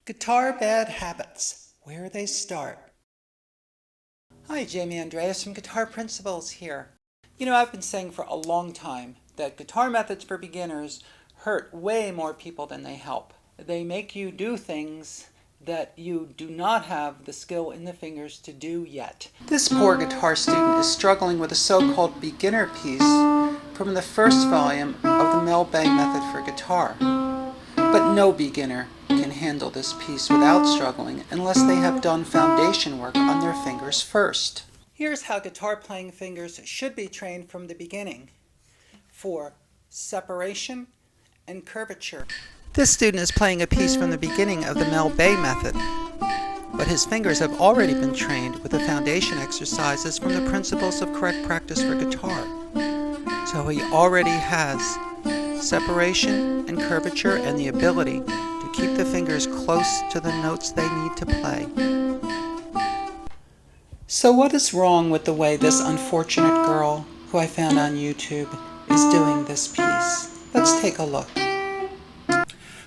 Guitar bad habits, where they start. Hi, Jamie Andreas from Guitar Principles here. I've been saying for a long time that guitar methods for beginners hurt way more people than they help. They make you do things that you do not have the skill in the fingers to do yet. This poor guitar student is struggling with a so-called beginner piece from the first volume of the Mel Bay method for guitar. But no beginner can handle this piece without struggling unless they have done foundation work on their fingers first. Here's how guitar playing fingers should be trained from the beginning for separation and curvature. This student is playing a piece from the beginning of the Mel Bay method, but his fingers have already been trained with the foundation exercises from the Principles of Correct Practice for Guitar. So he already has separation and curvature and the ability to keep the fingers close to the notes they need to play. So what is wrong with the way this unfortunate girl, who I found on YouTube, is doing this piece? Let's take a look.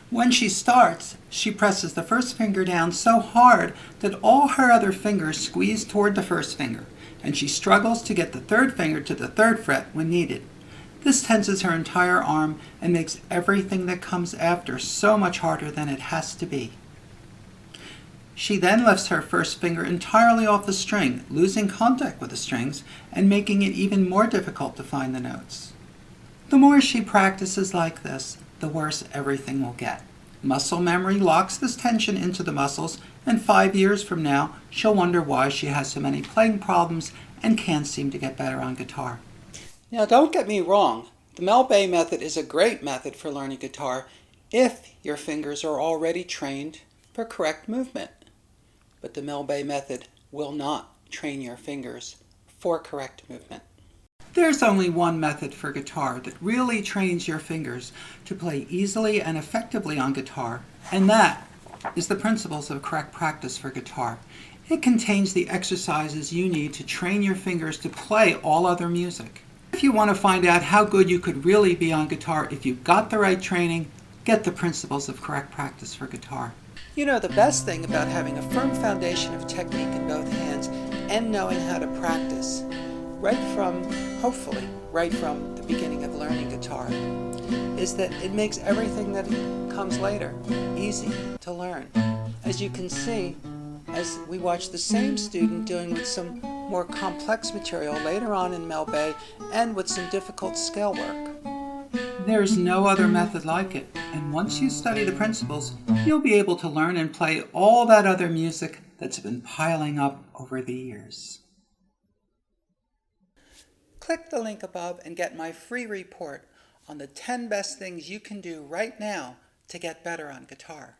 When she starts, she presses the first finger down so hard that all her other fingers squeeze toward the first finger, and she struggles to get the third finger to the third fret when needed. This tenses her entire arm and makes everything that comes after so much harder than it has to be. She then lifts her first finger entirely off the string, losing contact with the strings and making it even more difficult to find the notes. The more she practices like this, the worse everything will get. Muscle memory locks this tension into the muscles, and 5 years from now, she'll wonder why she has so many playing problems and can't seem to get better on guitar. Now, don't get me wrong. The Mel Bay method is a great method for learning guitar if your fingers are already trained for correct movement. But the Mel Bay method will not train your fingers for correct movement. There's only one method for guitar that really trains your fingers to play easily and effectively on guitar, and that is the Principles of Correct Practice for Guitar. It contains the exercises you need to train your fingers to play all other music. If you want to find out how good you could really be on guitar if you got the right training, get the Principles of Correct Practice for Guitar. The best thing about having a firm foundation of technique in both hands and knowing how to practice, hopefully right from the beginning of learning guitar, is that it makes everything that comes later easy to learn. As you can see, as we watch the same student doing with some more complex material later on in Mel Bay and with some difficult scale work. There's no other method like it, and once you study the principles, you'll be able to learn and play all that other music that's been piling up over the years. Click the link above and get my free report on the 10 best things you can do right now to get better on guitar.